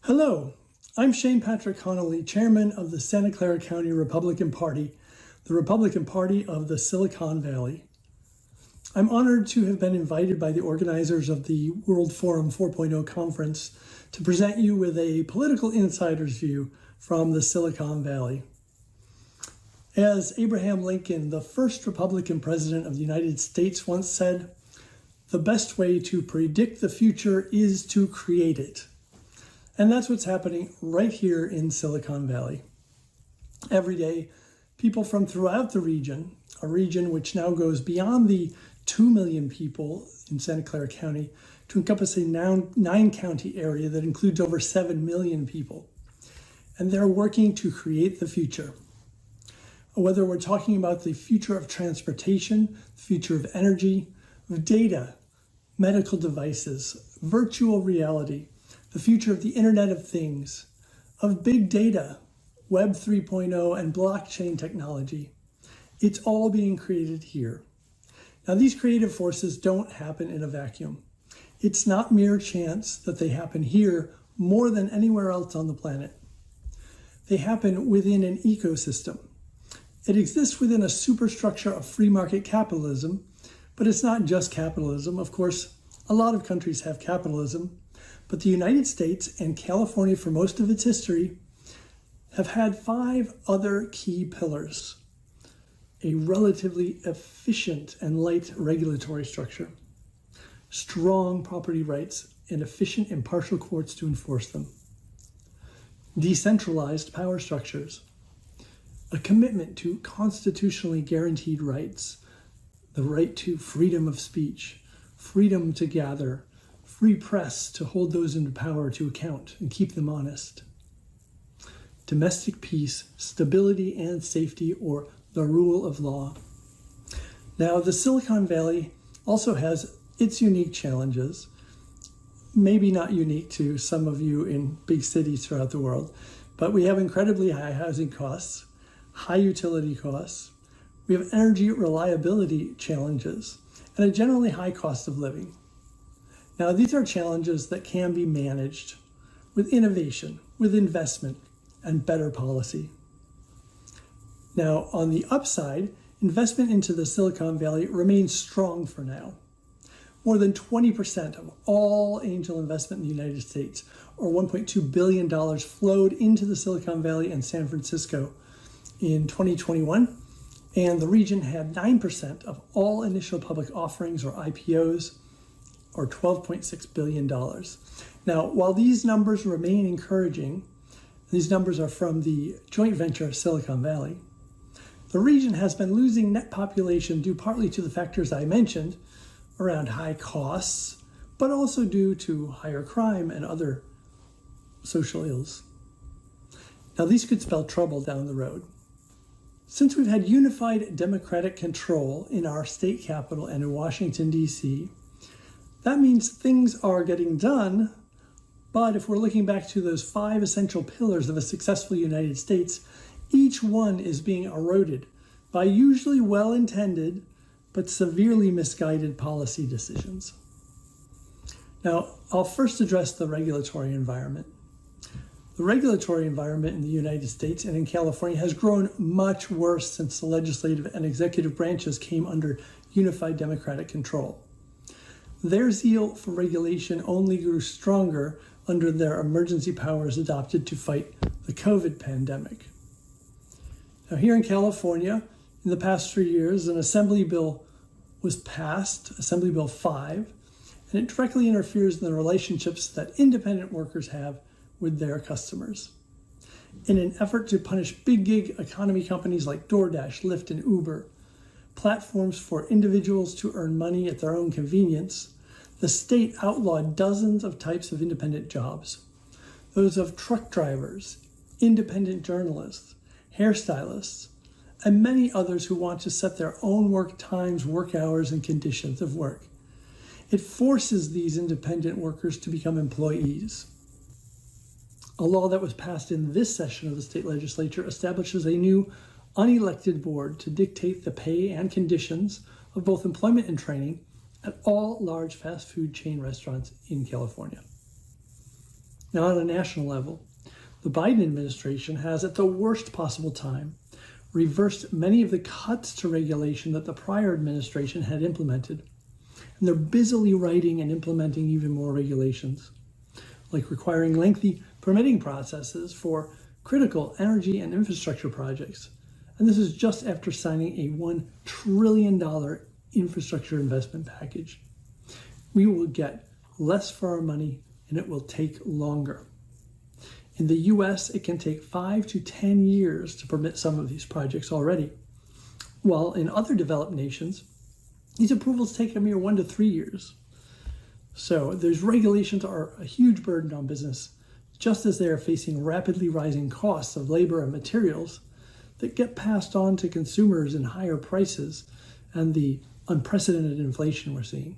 Hello, I'm Shane Patrick Connolly, chairman of the Santa Clara County Republican Party, the Republican Party of the Silicon Valley. I'm honored to have been invited by the organizers of the World Forum 4.0 conference to present you with a political insider's view from the Silicon Valley. As Abraham Lincoln, the first Republican president of the United States, once said, "The best way to predict the future is to create it." And that's what's happening right here in Silicon Valley. Every day, people from throughout the region, a region which now goes beyond the 2 million people in Santa Clara County to encompass a 9-county area that includes over 7 million people. And they're working to create the future. Whether we're talking about the future of transportation, the future of energy, of data, medical devices, virtual reality, the future of the Internet of Things, of big data, Web 3.0, and blockchain technology. It's all being created here. Now, these creative forces don't happen in a vacuum. It's not mere chance that they happen here more than anywhere else on the planet. They happen within an ecosystem. It exists within a superstructure of free market capitalism, but it's not just capitalism. Of course, a lot of countries have capitalism, but the United States and California, for most of its history, have had 5 other key pillars. A relatively efficient and light regulatory structure, strong property rights, and efficient impartial courts to enforce them, decentralized power structures, a commitment to constitutionally guaranteed rights, the right to freedom of speech, freedom to gather, free press to hold those in power to account and keep them honest, domestic peace, stability and safety, or the rule of law. Now, the Silicon Valley also has its unique challenges, maybe not unique to some of you in big cities throughout the world, but we have incredibly high housing costs, high utility costs, we have energy reliability challenges, and a generally high cost of living. Now, these are challenges that can be managed with innovation, with investment, and better policy. Now, on the upside, investment into the Silicon Valley remains strong for now. More than 20% of all angel investment in the United States, or $1.2 billion, flowed into the Silicon Valley and San Francisco in 2021, and the region had 9% of all initial public offerings, or IPOs, or $12.6 billion. Now, while these numbers remain encouraging, these numbers are from the joint venture Silicon Valley, the region has been losing net population due partly to the factors I mentioned around high costs, but also due to higher crime and other social ills. Now, these could spell trouble down the road. Since we've had unified democratic control in our state capital and in Washington, D.C., that means things are getting done, but if we're looking back to those 5 essential pillars of a successful United States, each one is being eroded by usually well-intended but severely misguided policy decisions. Now, I'll first address the regulatory environment. The regulatory environment in the United States and in California has grown much worse since the legislative and executive branches came under unified democratic control. Their zeal for regulation only grew stronger under their emergency powers adopted to fight the COVID pandemic. Now, here in California, in the past 3 years, an assembly bill was passed, Assembly Bill 5, and it directly interferes in the relationships that independent workers have with their customers. In an effort to punish big gig economy companies like DoorDash, Lyft, and Uber, platforms for individuals to earn money at their own convenience, the state outlawed dozens of types of independent jobs. Those of truck drivers, independent journalists, hairstylists, and many others who want to set their own work times, work hours, and conditions of work. It forces these independent workers to become employees. A law that was passed in this session of the state legislature establishes a new unelected board to dictate the pay and conditions of both employment and training at all large fast food chain restaurants in California. Now, on a national level, the Biden administration has, at the worst possible time, reversed many of the cuts to regulation that the prior administration had implemented. And they're busily writing and implementing even more regulations, like requiring lengthy permitting processes for critical energy and infrastructure projects. And this is just after signing a $1 trillion infrastructure investment package. We will get less for our money, and it will take longer. In the US, it can take 5 to 10 years to permit some of these projects already, while in other developed nations, these approvals take a mere 1 to 3 years. So those regulations are a huge burden on business, just as they are facing rapidly rising costs of labor and materials that get passed on to consumers in higher prices and the unprecedented inflation we're seeing.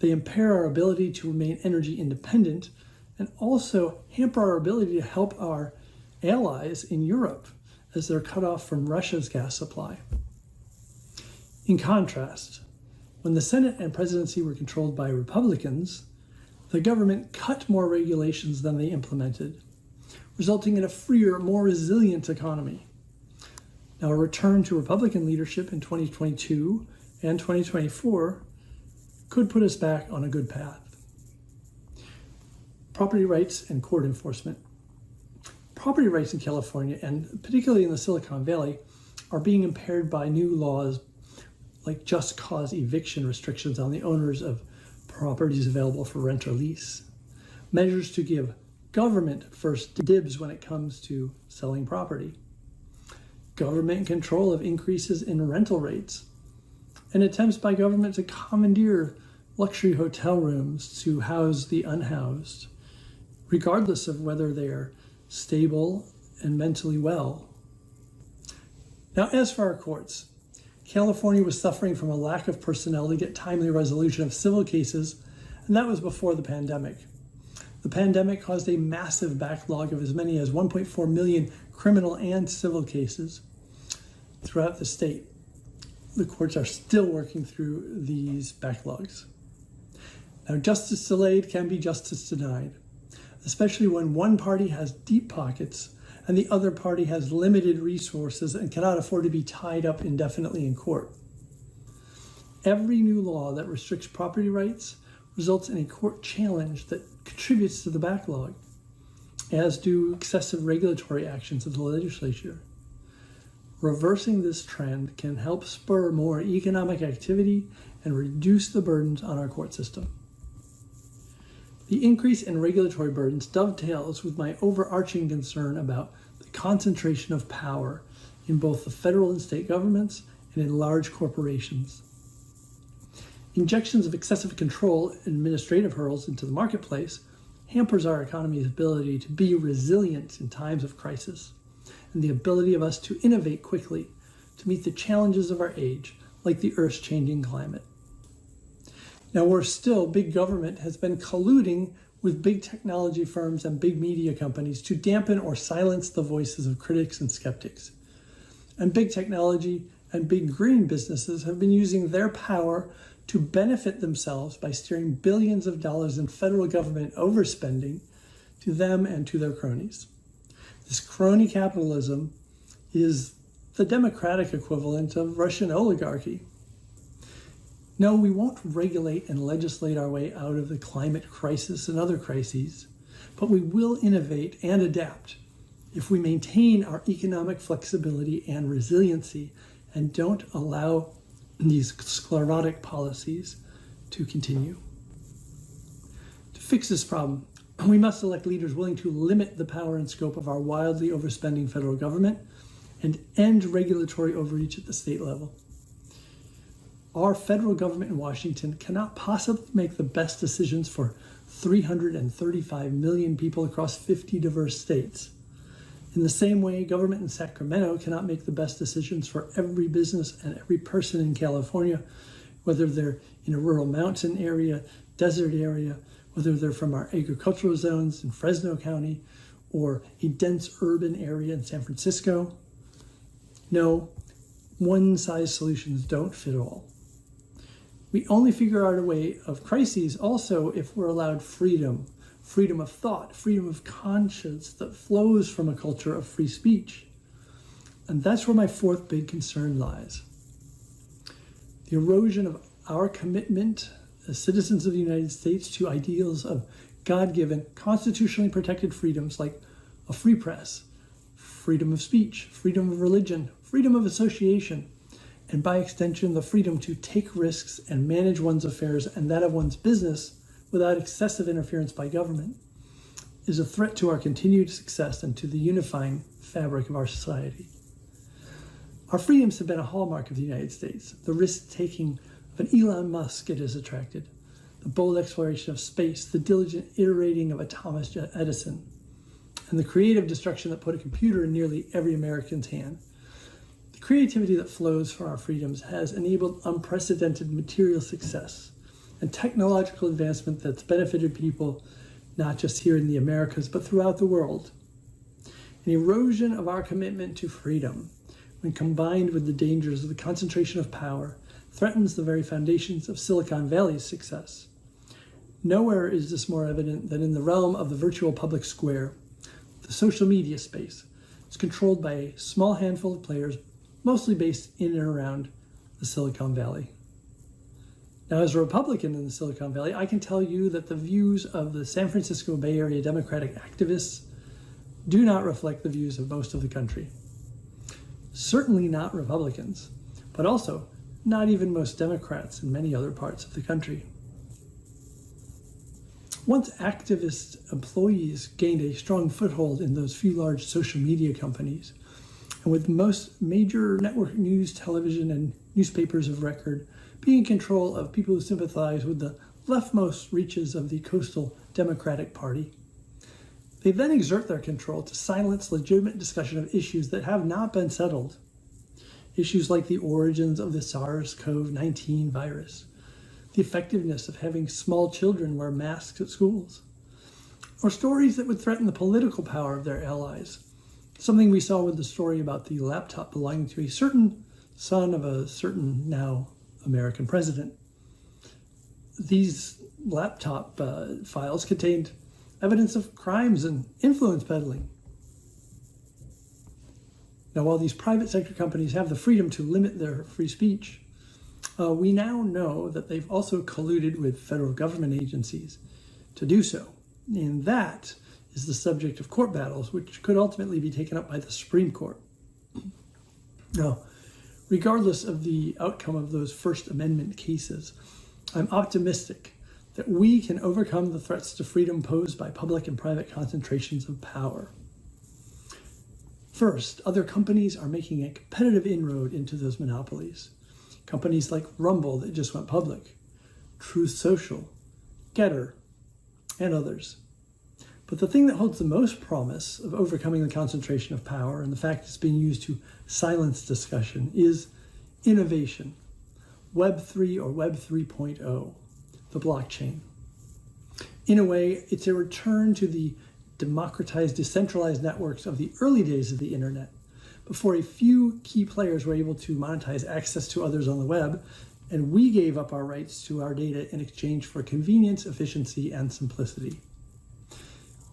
They impair our ability to remain energy independent and also hamper our ability to help our allies in Europe as they're cut off from Russia's gas supply. In contrast, when the Senate and presidency were controlled by Republicans, the government cut more regulations than they implemented, resulting in a freer, more resilient economy. Now, a return to Republican leadership in 2022 and 2024 could put us back on a good path. Property rights and court enforcement. Property rights in California, and particularly in the Silicon Valley, are being impaired by new laws like just cause eviction restrictions on the owners of properties available for rent or lease, measures to give government first dibs when it comes to selling property, government control of increases in rental rates, and attempts by government to commandeer luxury hotel rooms to house the unhoused, regardless of whether they are stable and mentally well. Now, as for our courts, California was suffering from a lack of personnel to get timely resolution of civil cases, and that was before the pandemic. The pandemic caused a massive backlog of as many as 1.4 million criminal and civil cases throughout the state. The courts are still working through these backlogs. Now, justice delayed can be justice denied, especially when one party has deep pockets and the other party has limited resources and cannot afford to be tied up indefinitely in court. Every new law that restricts property rights results in a court challenge that contributes to the backlog, as do excessive regulatory actions of the legislature. Reversing this trend can help spur more economic activity and reduce the burdens on our court system. The increase in regulatory burdens dovetails with my overarching concern about the concentration of power in both the federal and state governments and in large corporations. Injections of excessive control and administrative hurdles into the marketplace hampers our economy's ability to be resilient in times of crisis, and the ability of us to innovate quickly to meet the challenges of our age, like the Earth's changing climate. Now, worse still, big government has been colluding with big technology firms and big media companies to dampen or silence the voices of critics and skeptics. And big technology and big green businesses have been using their power to benefit themselves by steering billions of dollars in federal government overspending to them and to their cronies. This crony capitalism is the democratic equivalent of Russian oligarchy. No, we won't regulate and legislate our way out of the climate crisis and other crises, but we will innovate and adapt if we maintain our economic flexibility and resiliency and don't allow these sclerotic policies to continue. To fix this problem, we must elect leaders willing to limit the power and scope of our wildly overspending federal government and end regulatory overreach at the state level. Our federal government in Washington cannot possibly make the best decisions for 335 million people across 50 diverse states. In the same way, government in Sacramento cannot make the best decisions for every business and every person in California, whether they're in a rural mountain area, desert area, whether they're from our agricultural zones in Fresno County or a dense urban area in San Francisco. No, one-size solutions don't fit all. We only figure out a way of crises also if we're allowed freedom freedom of thought, freedom of conscience that flows from a culture of free speech. And that's where my fourth big concern lies. The erosion of our commitment as citizens of the United States to ideals of God-given, constitutionally protected freedoms like a free press, freedom of speech, freedom of religion, freedom of association, and by extension, the freedom to take risks and manage one's affairs and that of one's business without excessive interference by government, is a threat to our continued success and to the unifying fabric of our society. Our freedoms have been a hallmark of the United States. The risk-taking of an Elon Musk it has attracted, the bold exploration of space, the diligent iterating of a Thomas Edison, and the creative destruction that put a computer in nearly every American's hand. The creativity that flows from our freedoms has enabled unprecedented material success and technological advancement that's benefited people not just here in the Americas, but throughout the world. An erosion of our commitment to freedom, when combined with the dangers of the concentration of power, threatens the very foundations of Silicon Valley's success. Nowhere is this more evident than in the realm of the virtual public square. The social media space is controlled by a small handful of players, mostly based in and around the Silicon Valley. Now, as a Republican in the Silicon Valley, I can tell you that the views of the San Francisco Bay Area Democratic activists do not reflect the views of most of the country. Certainly not Republicans, but also not even most Democrats in many other parts of the country. Once activist employees gained a strong foothold in those few large social media companies, and with most major network news, television, and newspapers of record being in control of people who sympathize with the leftmost reaches of the coastal Democratic Party, they then exert their control to silence legitimate discussion of issues that have not been settled. Issues like the origins of the SARS-CoV-19 virus, the effectiveness of having small children wear masks at schools, or stories that would threaten the political power of their allies. Something we saw with the story about the laptop belonging to a certain son of a certain now American president. These laptop files contained evidence of crimes and influence peddling. Now, while these private sector companies have the freedom to limit their free speech, we now know that they've also colluded with federal government agencies to do so. And that is the subject of court battles, which could ultimately be taken up by the Supreme Court. Now, regardless of the outcome of those First Amendment cases, I'm optimistic that we can overcome the threats to freedom posed by public and private concentrations of power. First, other companies are making a competitive inroad into those monopolies. Companies like Hon'ble that just went public, Truth Social, Getter, and others. But the thing that holds the most promise of overcoming the concentration of power and the fact it's being used to silence discussion is innovation, Web 3 or Web 3.0, the blockchain. In a way, it's a return to the democratized, decentralized networks of the early days of the internet, before a few key players were able to monetize access to others on the web, and we gave up our rights to our data in exchange for convenience, efficiency, and simplicity.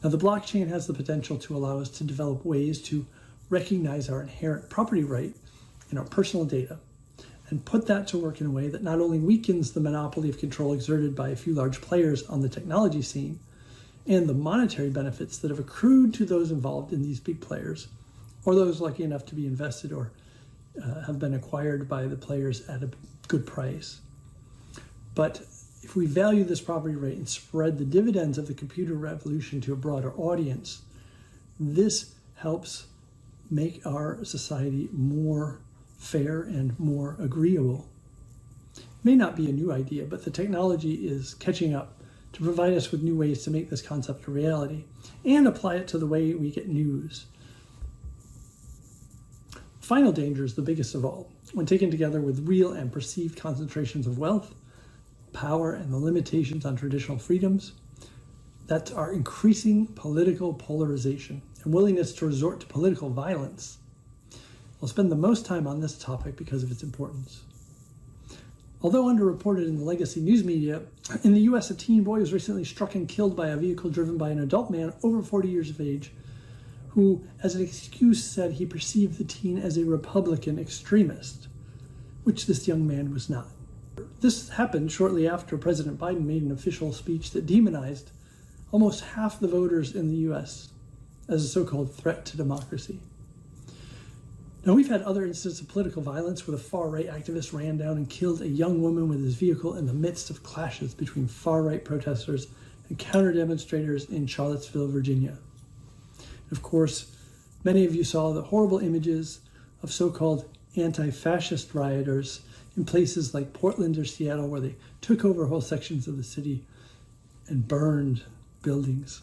Now, the blockchain has the potential to allow us to develop ways to recognize our inherent property right in our personal data and put that to work in a way that not only weakens the monopoly of control exerted by a few large players on the technology scene and the monetary benefits that have accrued to those involved in these big players, or those lucky enough to be invested or have been acquired by the players at a good price. But if we value this property right and spread the dividends of the computer revolution to a broader audience, this helps make our society more fair and more agreeable. It may not be a new idea, but the technology is catching up to provide us with new ways to make this concept a reality and apply it to the way we get news. Final danger is the biggest of all, when taken together with real and perceived concentrations of wealth, power, and the limitations on traditional freedoms. That's our increasing political polarization and willingness to resort to political violence. I'll spend the most time on this topic because of its importance. Although underreported in the legacy news media, in the US, a teen boy was recently struck and killed by a vehicle driven by an adult man over 40 years of age, who, as an excuse, said he perceived the teen as a Republican extremist, which this young man was not. This happened shortly after President Biden made an official speech that demonized almost half the voters in the US as a so-called threat to democracy. Now, we've had other instances of political violence where the far-right activist ran down and killed a young woman with his vehicle in the midst of clashes between far-right protesters and counter-demonstrators in Charlottesville, Virginia. Of course, many of you saw the horrible images of so-called anti-fascist rioters in places like Portland or Seattle, where they took over whole sections of the city and burned buildings.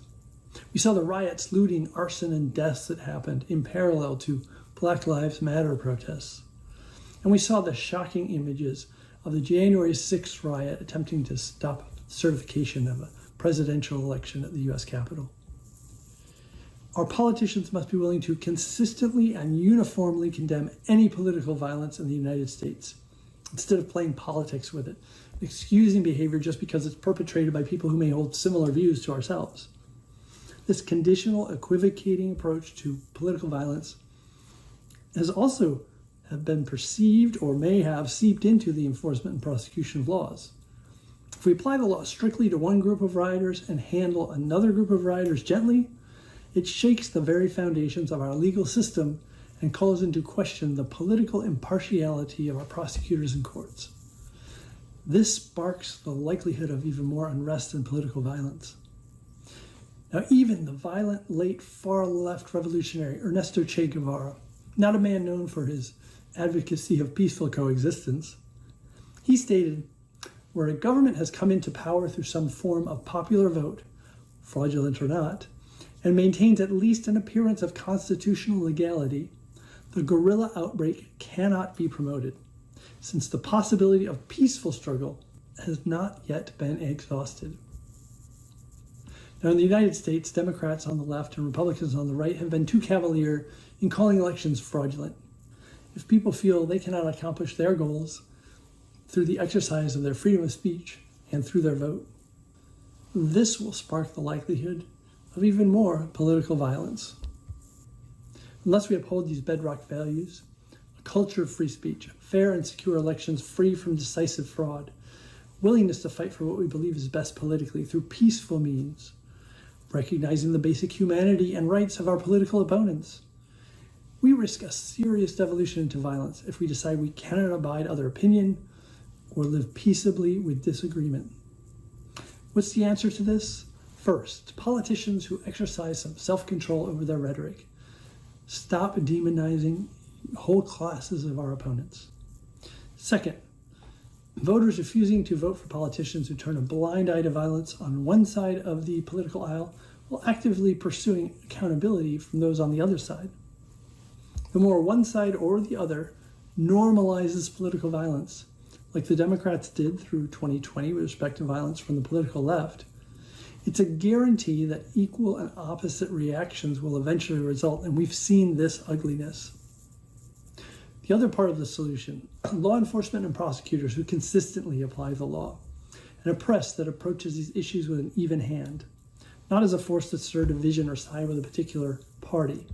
We saw the riots, looting, arson, and deaths that happened in parallel to Black Lives Matter protests. And we saw the shocking images of the January 6th riot attempting to stop certification of a presidential election at the US Capitol. Our politicians must be willing to consistently and uniformly condemn any political violence in the United States, instead of playing politics with it, excusing behavior just because it's perpetrated by people who may hold similar views to ourselves. This conditional, equivocating approach to political violence has also been perceived or may have seeped into the enforcement and prosecution of laws. If we apply the law strictly to one group of rioters and handle another group of rioters gently, it shakes the very foundations of our legal system and calls into question the political impartiality of our prosecutors and courts. This sparks the likelihood of even more unrest and political violence. Now, even the violent, late far-left revolutionary Ernesto Che Guevara, not a man known for his advocacy of peaceful coexistence, he stated, "Where a government has come into power through some form of popular vote, fraudulent or not, and maintains at least an appearance of constitutional legality, the guerrilla outbreak cannot be promoted, since the possibility of peaceful struggle has not yet been exhausted." Now, in the United States, Democrats on the left and Republicans on the right have been too cavalier in calling elections fraudulent. If people feel they cannot accomplish their goals through the exercise of their freedom of speech and through their vote, this will spark the likelihood of even more political violence. Unless we uphold these bedrock values, a culture of free speech, fair and secure elections free from decisive fraud, willingness to fight for what we believe is best politically through peaceful means, recognizing the basic humanity and rights of our political opponents, we risk a serious devolution into violence if we decide we cannot abide other opinion or live peaceably with disagreement. What's the answer to this? First, politicians who exercise some self-control over their rhetoric. Stop demonizing whole classes of our opponents. Second, voters refusing to vote for politicians who turn a blind eye to violence on one side of the political aisle while actively pursuing accountability from those on the other side. The more one side or the other normalizes political violence, like the Democrats did through 2020 with respect to violence from the political left, it's a guarantee that equal and opposite reactions will eventually result, and we've seen this ugliness. The other part of the solution, law enforcement and prosecutors who consistently apply the law, and a press that approaches these issues with an even hand, not as a force to stir division or side with a particular party.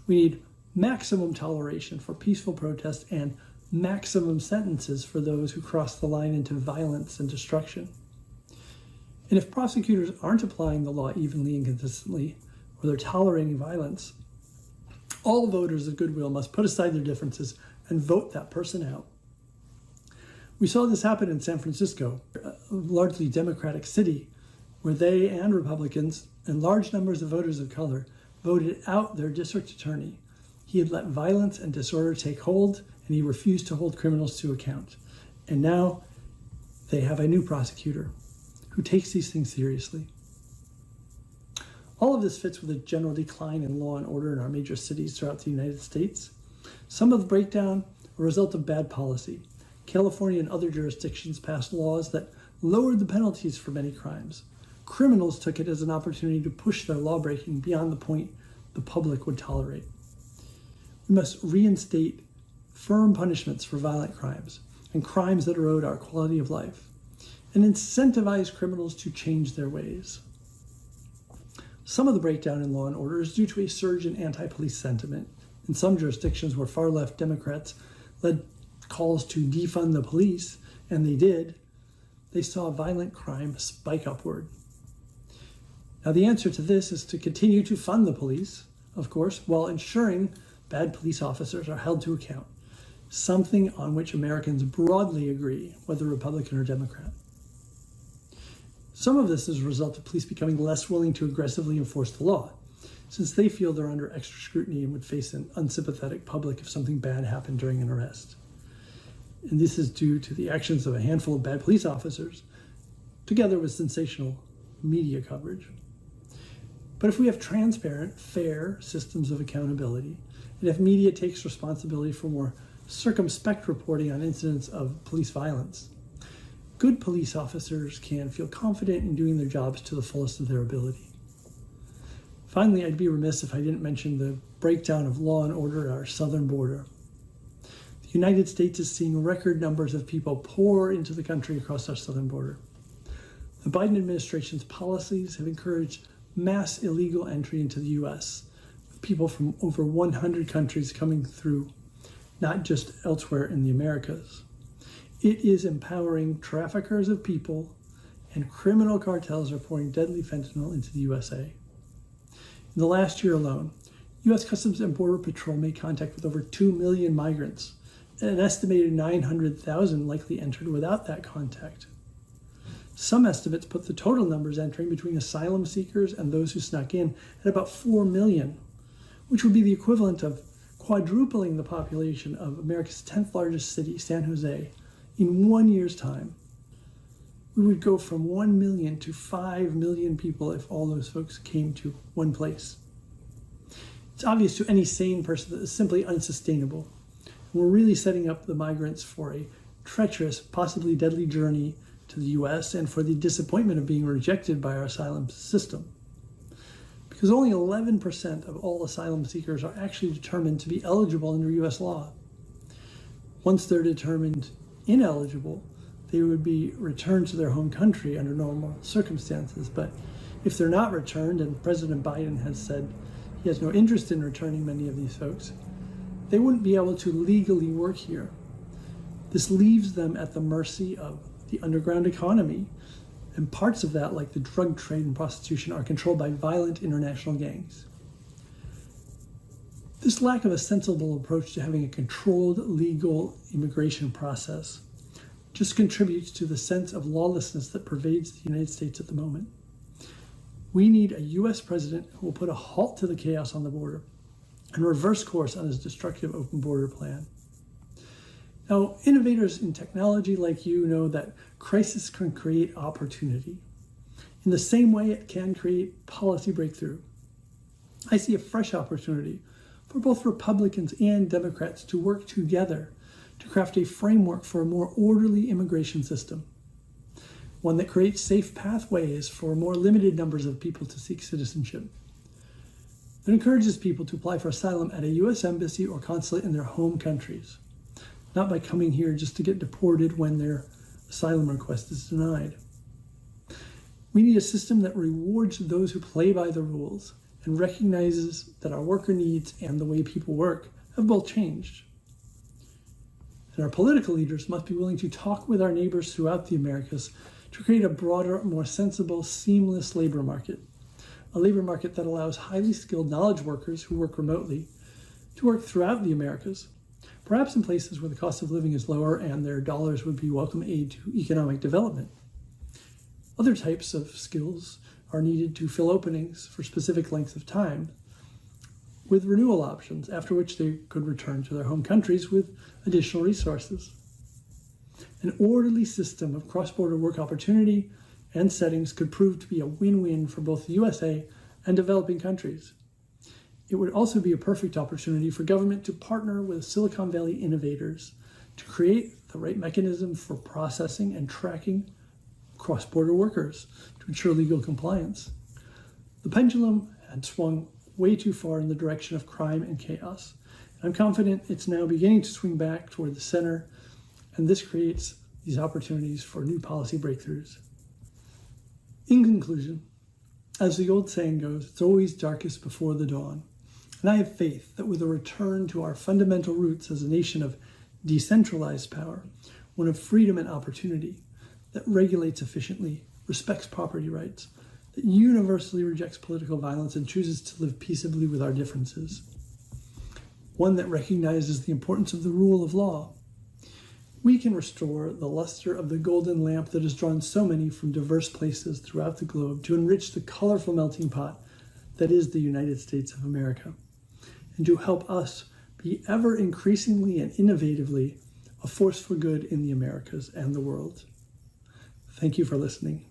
We need maximum toleration for peaceful protest and maximum sentences for those who cross the line into violence and destruction. And if prosecutors aren't applying the law evenly and consistently, or they're tolerating violence, all voters of goodwill must put aside their differences and vote that person out. We saw this happen in San Francisco, a largely Democratic city, where they and Republicans and large numbers of voters of color voted out their district attorney. He had let violence and disorder take hold, and he refused to hold criminals to account. And now they have a new prosecutor who takes these things seriously. All of this fits with a general decline in law and order in our major cities throughout the United States. Some of the breakdown a result of bad policy. California and other jurisdictions passed laws that lowered the penalties for many crimes. Criminals took it as an opportunity to push their lawbreaking beyond the point the public would tolerate. We must reinstate firm punishments for violent crimes and crimes that erode our quality of life, and incentivize criminals to change their ways. Some of the breakdown in law and order is due to a surge in anti-police sentiment. In some jurisdictions where far-left Democrats led calls to defund the police, and they did, they saw violent crime spike upward. Now, the answer to this is to continue to fund the police, of course, while ensuring bad police officers are held to account, something on which Americans broadly agree, whether Republican or Democrat. Some of this is a result of police becoming less willing to aggressively enforce the law, since they feel they're under extra scrutiny and would face an unsympathetic public if something bad happened during an arrest. And this is due to the actions of a handful of bad police officers, together with sensational media coverage. But if we have transparent, fair systems of accountability, and if media takes responsibility for more circumspect reporting on incidents of police violence, good police officers can feel confident in doing their jobs to the fullest of their ability. Finally, I'd be remiss if I didn't mention the breakdown of law and order at our southern border. The United States is seeing record numbers of people pour into the country across our southern border. The Biden administration's policies have encouraged mass illegal entry into the U.S., with people from over 100 countries coming through, not just elsewhere in the Americas. It is empowering traffickers of people, and criminal cartels are pouring deadly fentanyl into the USA. In the last year alone, U.S. Customs and Border Patrol made contact with over 2 million migrants, and an estimated 900,000 likely entered without that contact. Some estimates put the total numbers entering between asylum seekers and those who snuck in at about 4 million, which would be the equivalent of quadrupling the population of America's 10th largest city, San Jose, in 1 year's time. We would go from 1 million to 5 million people if all those folks came to one place. It's obvious to any sane person that it's simply unsustainable. We're really setting up the migrants for a treacherous, possibly deadly journey to the U.S. and for the disappointment of being rejected by our asylum system. Because only 11% of all asylum seekers are actually determined to be eligible under U.S. law. Once they're determined ineligible, they would be returned to their home country under normal circumstances. But if they're not returned, and President Biden has said he has no interest in returning many of these folks, they wouldn't be able to legally work here. This leaves them at the mercy of the underground economy, and parts of that, like the drug trade and prostitution, are controlled by violent international gangs. This lack of a sensible approach to having a controlled legal immigration process just contributes to the sense of lawlessness that pervades the United States at the moment. We need a U.S. president who will put a halt to the chaos on the border and reverse course on his destructive open border plan. Now, innovators in technology like you know that crisis can create opportunity. In the same way it can create policy breakthrough. I see a fresh opportunity for both Republicans and Democrats to work together to craft a framework for a more orderly immigration system, one that creates safe pathways for more limited numbers of people to seek citizenship, that encourages people to apply for asylum at a U.S. embassy or consulate in their home countries, not by coming here just to get deported when their asylum request is denied. We need a system that rewards those who play by the rules and recognizes that our worker needs and the way people work have both changed. And our political leaders must be willing to talk with our neighbors throughout the Americas to create a broader, more sensible, seamless labor market. A labor market that allows highly skilled knowledge workers who work remotely to work throughout the Americas, perhaps in places where the cost of living is lower and their dollars would be welcome aid to economic development. Other types of skills are needed to fill openings for specific lengths of time with renewal options, after which they could return to their home countries with additional resources. An orderly system of cross-border work opportunity and settings could prove to be a win-win for both the USA and developing countries. It would also be a perfect opportunity for government to partner with Silicon Valley innovators to create the right mechanism for processing and tracking cross-border workers to ensure legal compliance. The pendulum had swung way too far in the direction of crime and chaos. I'm confident it's now beginning to swing back toward the center and this creates these opportunities for new policy breakthroughs. In conclusion, as the old saying goes, it's always darkest before the dawn. And I have faith that with a return to our fundamental roots as a nation of decentralized power, one of freedom and opportunity, that regulates efficiently, respects property rights, that universally rejects political violence and chooses to live peaceably with our differences, one that recognizes the importance of the rule of law, we can restore the luster of the golden lamp that has drawn so many from diverse places throughout the globe to enrich the colorful melting pot that is the United States of America, and to help us be ever increasingly and innovatively a force for good in the Americas and the world. Thank you for listening.